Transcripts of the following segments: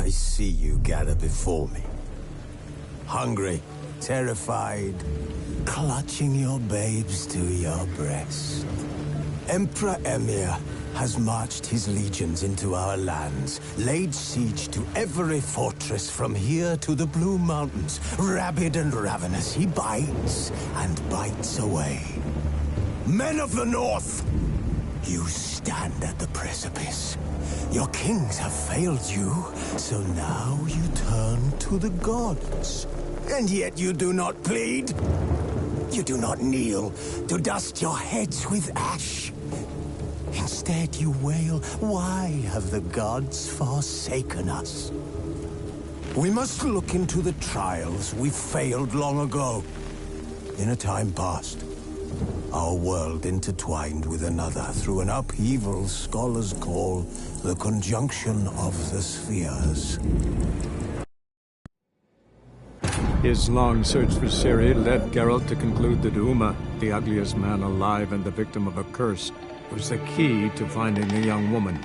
I see you gather before me. Hungry, terrified, clutching your babes to your breast. Emperor Emir has marched his legions into our lands, laid siege to every fortress from here to the Blue Mountains. Rabid and ravenous, he bites and bites away. Men of the North, you stand at the precipice. Your kings have failed you, so now you turn to the gods. And yet you do not plead. You do not kneel to dust your heads with ash. Instead you wail, why have the gods forsaken us? We must look into the trials we failed long ago. In a time past, our world intertwined with another through an upheaval scholars call the conjunction of the spheres. His long search for Ciri led Geralt to conclude that Uma, the ugliest man alive and the victim of a curse, was the key to finding the young woman.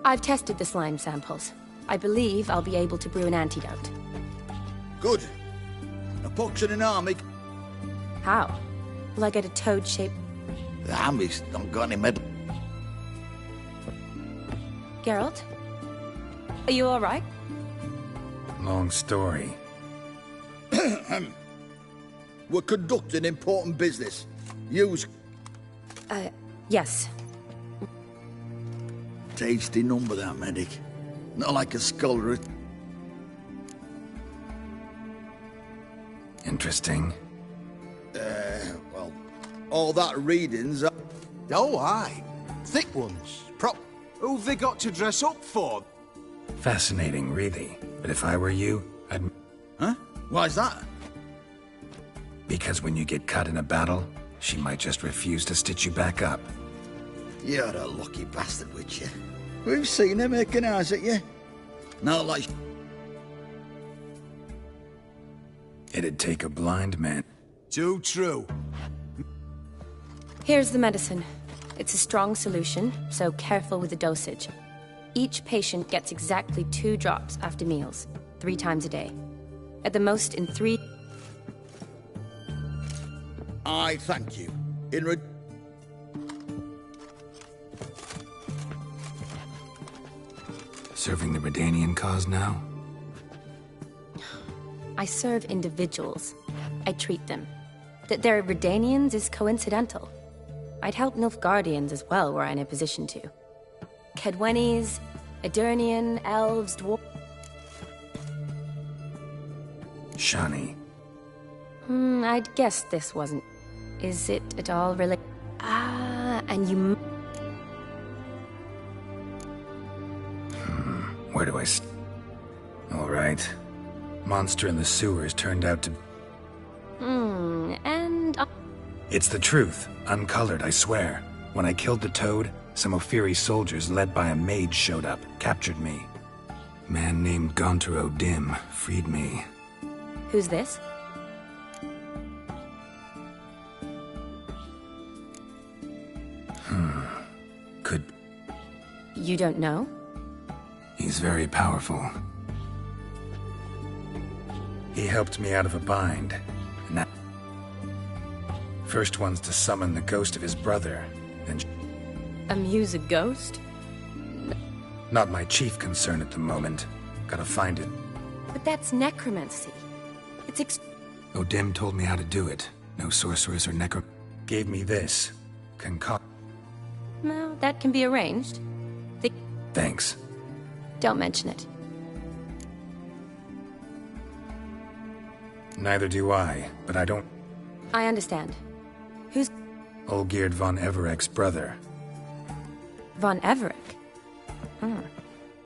I've tested the slime samples. I believe I'll be able to brew an antidote. Good. A pox and an army. How? Will I get a toad-shaped... The army's not got any medal. Geralt? Are you alright? Long story. We're conducting important business. Use... Yes. Tasty number, that medic. Not like a scholar. Interesting. Well, all that reading's... Oh, aye. Thick ones. Who've they got to dress up for? Fascinating, really. But if I were you, I'd... Huh? Why's that? Because when you get cut in a battle, she might just refuse to stitch you back up. You're a lucky bastard, Witcher. We've seen her making eyes at you. Not like... It'd take a blind man. Too true. Here's the medicine. It's a strong solution, so careful with the dosage. Each patient gets exactly 2 drops after meals, 3 times a day. At the most in 3... I thank you. Serving the Redanian cause now? I serve individuals. I treat them. That they're Redanians is coincidental. I'd help Nilfgaardians as well were I in a position to. Kedwenis, Edirnian, elves, dwarves... Shani. I'd guess this wasn't. Is it at all related? Ah, and you... Where do I All right. Monster in the sewers turned out to... and... It's the truth. Uncolored, I swear. When I killed the toad, some Ophiri soldiers led by a mage showed up, captured me. Man named Gonter O'Dim freed me. Who's this? Could... You don't know? He's very powerful. He helped me out of a bind. And now... First one's to summon the ghost of his brother, then... Amuse a ghost? Not my chief concern at the moment. Gotta find it. But that's necromancy. It's O'Dim told me how to do it. No sorceress or Gave me this. Concoct... Well, that can be arranged. Thanks. Don't mention it. Neither do I, but I don't... I understand. Who's... Olgierd von Everek's brother. Von Everek?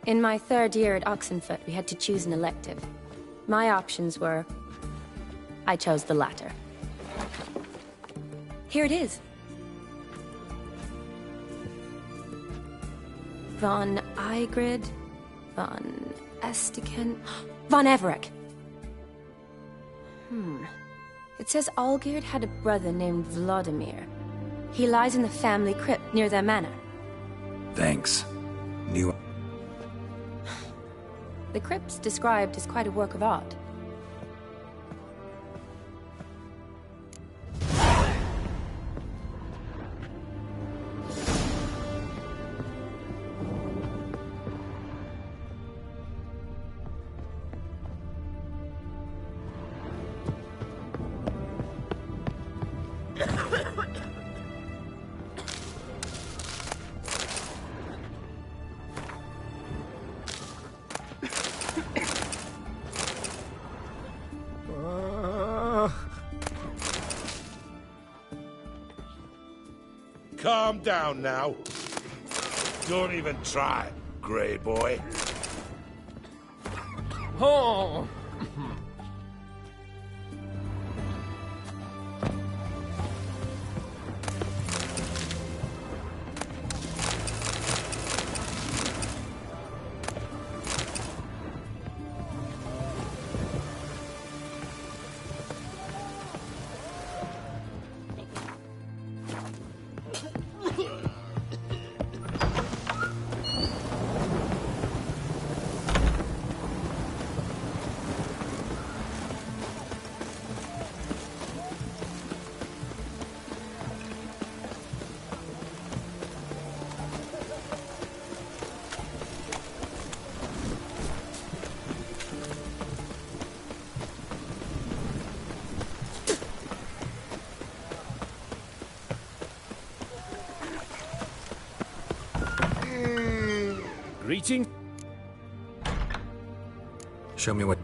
In my third year at Oxenfoot, we had to choose an elective. My options were... I chose the latter. Here it is. Von Igrid, Von Estiken, Von Everek. It says Olgierd had a brother named Vladimir. He lies in the family crypt near their manor. Thanks. Knew... The crypt's described as quite a work of art. Calm down now. Don't even try, Grey Boy. Oh! Greeting? Show me what...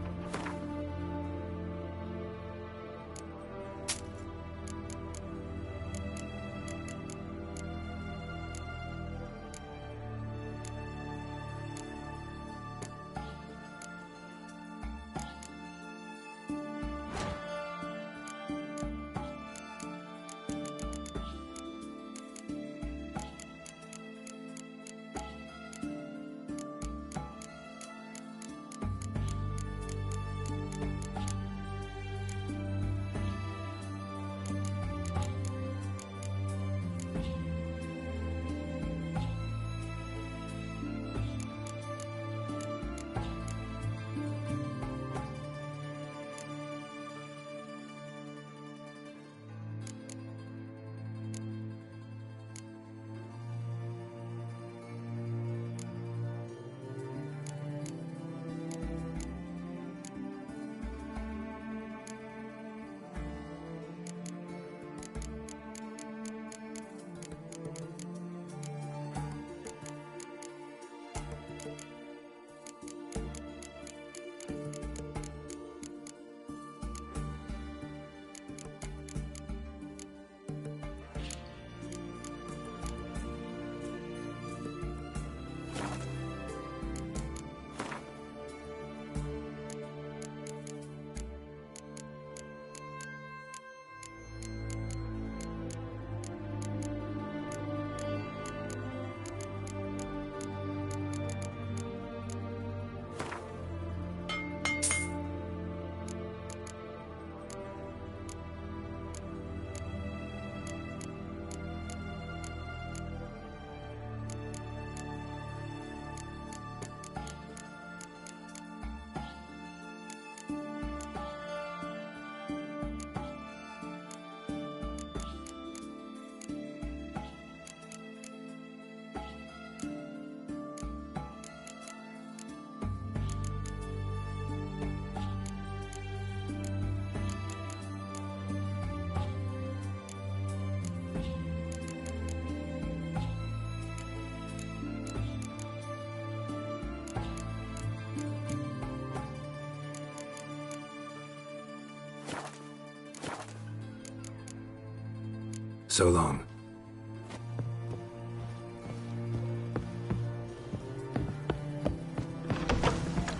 So long.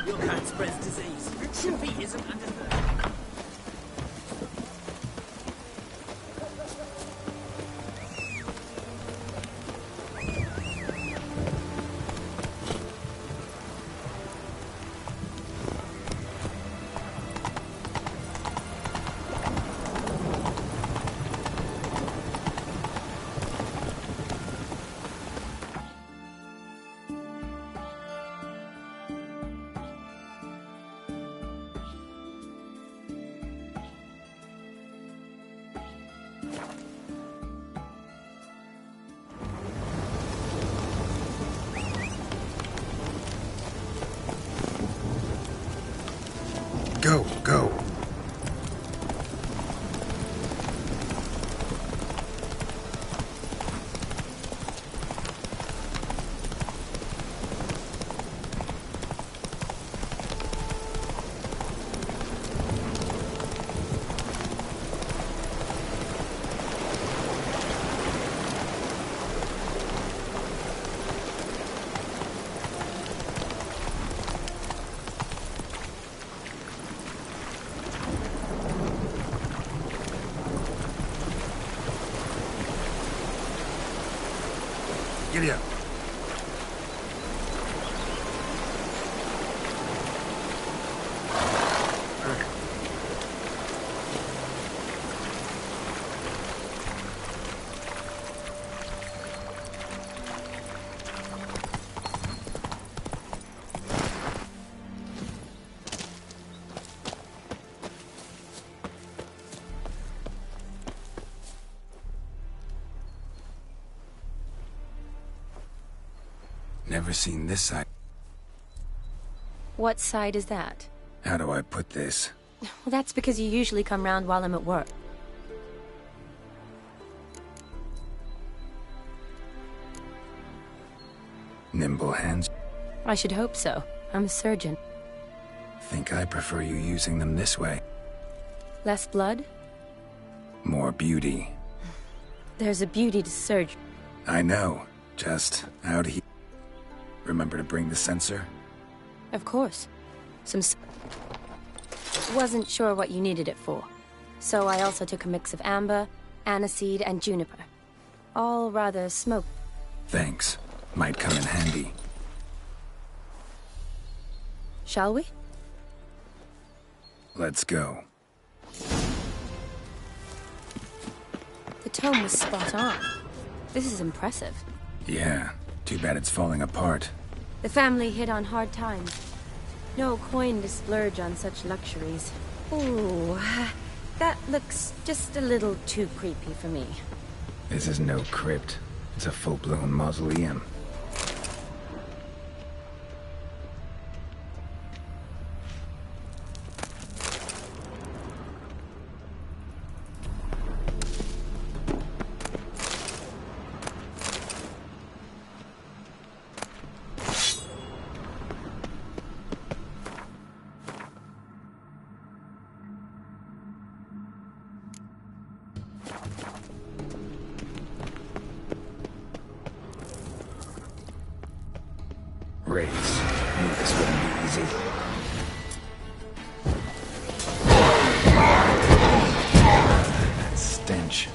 Your kind spreads disease. Chimpy isn't under the... Go, go. Giddy up. Never seen this side. What side is that? How do I put this? Well, that's because you usually come round while I'm at work. Nimble hands. I should hope so. I'm a surgeon. Think I prefer you using them this way. Less blood? More beauty. There's a beauty to surgery. I know. Just out here. Remember to bring the sensor? Of course. Wasn't sure what you needed it for. So I also took a mix of amber, aniseed, and juniper. All rather smoke. Thanks. Might come in handy. Shall we? Let's go. The tome was spot on. This is impressive. Yeah. Too bad it's falling apart. The family hit on hard times. No coin to splurge on such luxuries. Ooh, that looks just a little too creepy for me. This is no crypt. It's a full-blown mausoleum. Raise. Knew this wouldn't be easy. That stench.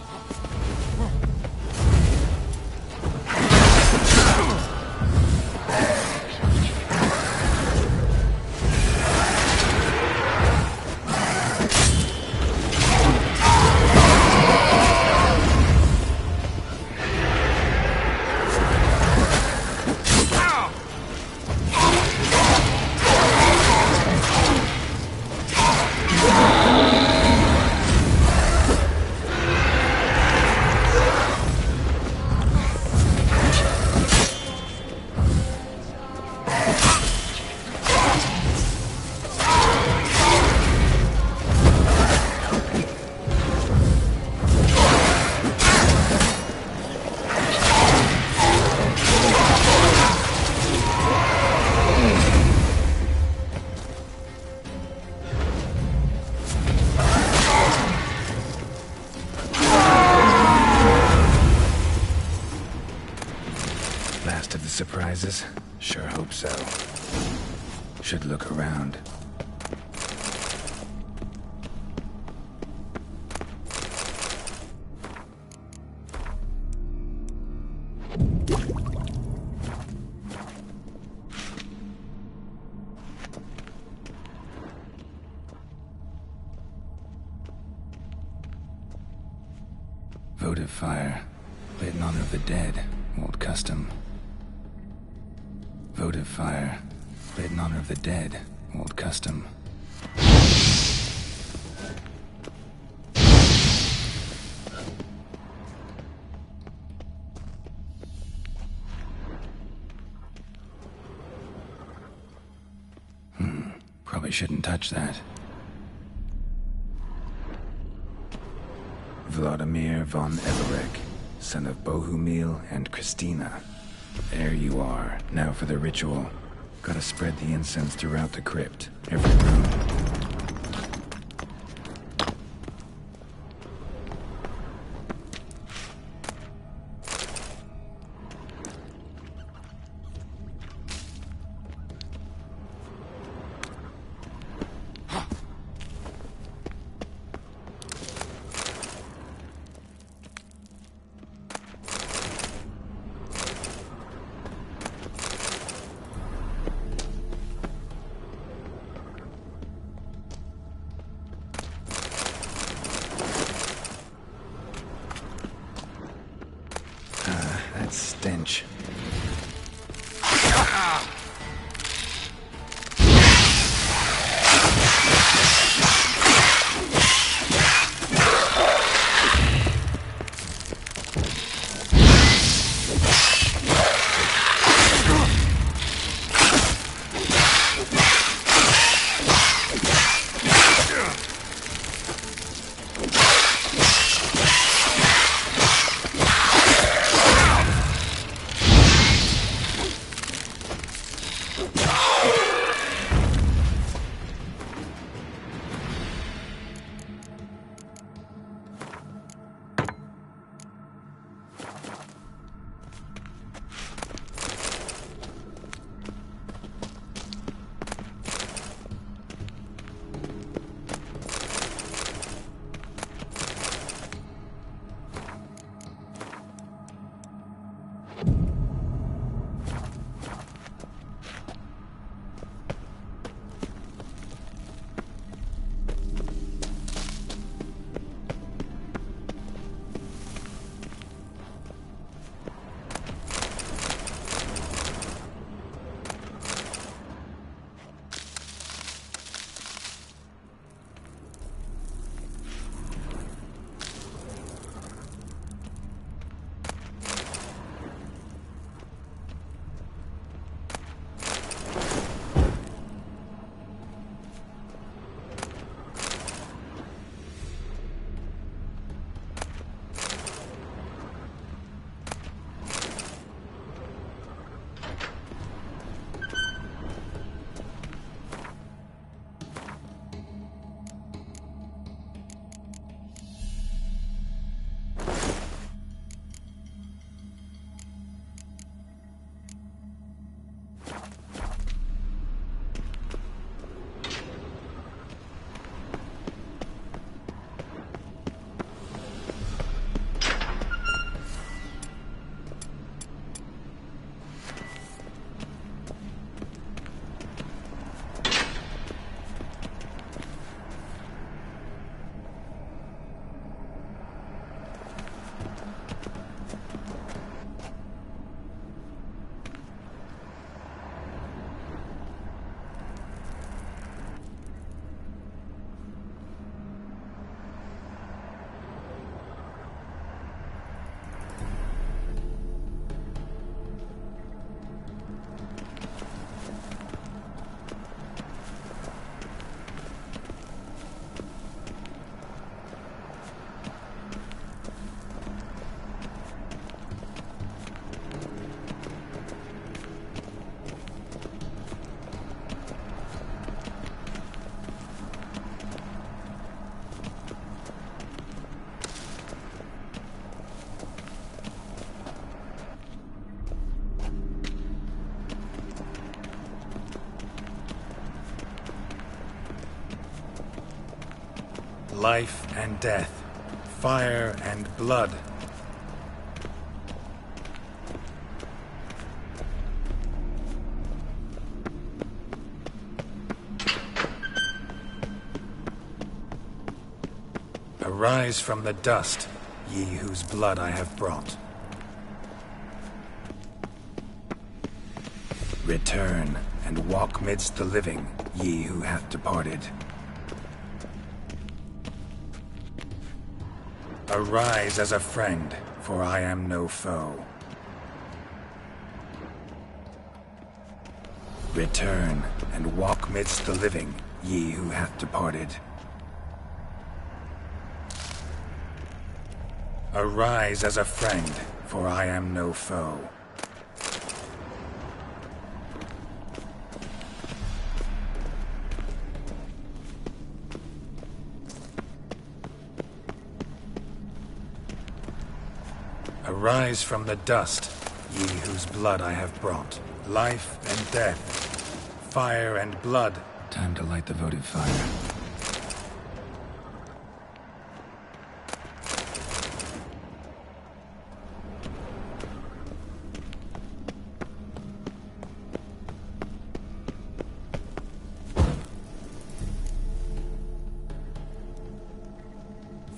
surprises? Sure hope so. Should look around. Votive fire, lit in honor of the dead, old custom. Votive fire, lit in honor of the dead, old custom. Probably shouldn't touch that. Vladimir von Everek, son of Bohumil and Christina. There you are. Now for the ritual. Gotta spread the incense throughout the crypt. Every room. life and death, fire and blood. Arise from the dust, ye whose blood I have brought. Return and walk midst the living, ye who hath departed. Arise as a friend, for I am no foe. Return and walk midst the living, ye who hath departed. Arise as a friend, for I am no foe. Arise from the dust, ye whose blood I have brought. Life and death, fire and blood. Time to light the votive fire.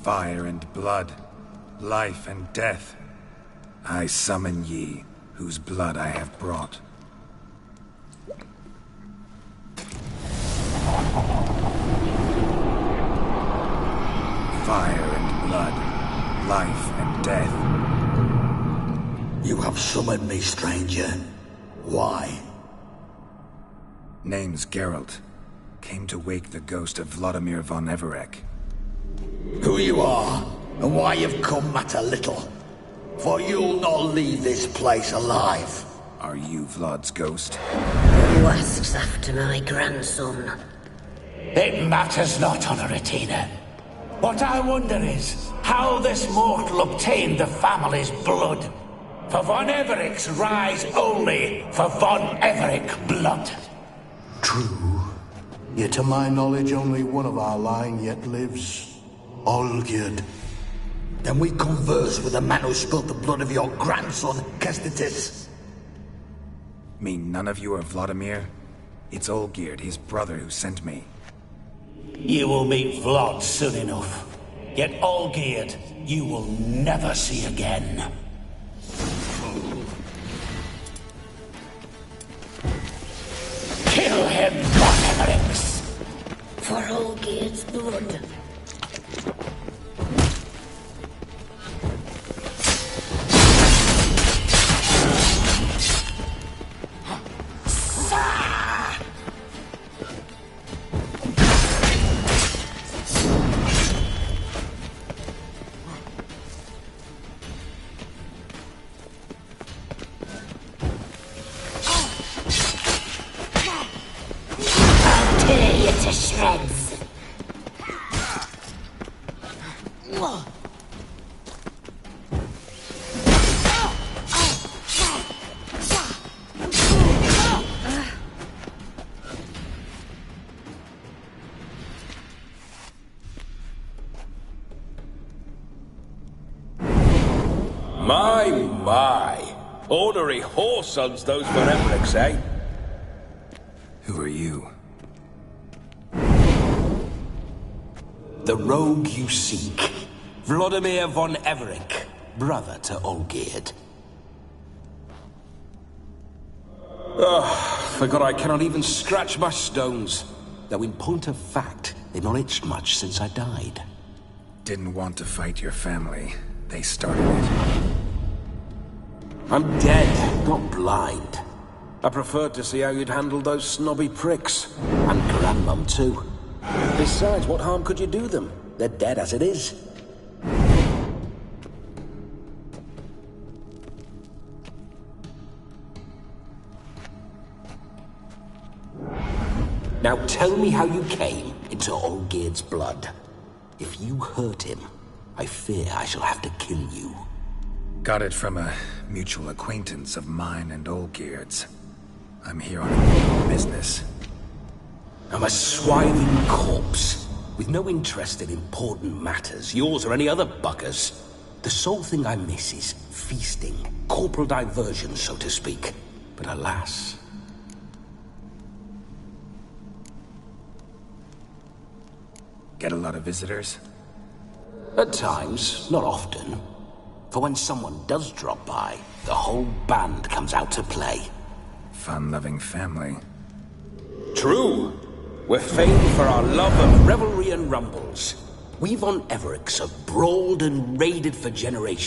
Fire and blood, life and death. I summon ye, whose blood I have brought. Fire and blood, life and death. You have summoned me, stranger. Why? Name's Geralt. Came to wake the ghost of Vladimir von Everec. Who you are, and why you've come matter little. For you'll not leave this place alive. Are you Vlad's ghost? Who asks after my grandson? It matters not, Honoratina. What I wonder is how this mortal obtained the family's blood. For von Everec's rise only for von Everec blood. True. Yet to my knowledge, only one of our line yet lives. Olgierd. Then we converse with the man who spilled the blood of your grandson, Kestitis. Mean none of you are Vladimir? It's Olgierd, his brother, who sent me. You will meet Vlad soon enough. Yet Olgierd, you will never see again. Kill him, von Everex! For Olgierd's blood. To shreds. My. Ornery whoresons those von Everecs, eh? Who are you? The rogue you seek. Vladimir von Everec, brother to Olgierd. Forgot I cannot even scratch my stones. Though in point of fact, they've not itched much since I died. Didn't want to fight your family. They started it. I'm dead, not blind. I preferred to see how you'd handle those snobby pricks. And Grandmum, too. Besides, what harm could you do them? They're dead as it is. Now tell me how you came into Olgierd's blood. If you hurt him, I fear I shall have to kill you. Got it from a mutual acquaintance of mine and Olgierd's. I'm here on business. I'm a swiving corpse. with no interest in important matters, yours or any other buggers. The sole thing I miss is feasting, corporal diversion, so to speak. But alas... Get a lot of visitors? At times, not often. For when someone does drop by, the whole band comes out to play. Fun-loving family. True. We're famed for our love of revelry and rumbles. We von Evericks have brawled and raided for generations.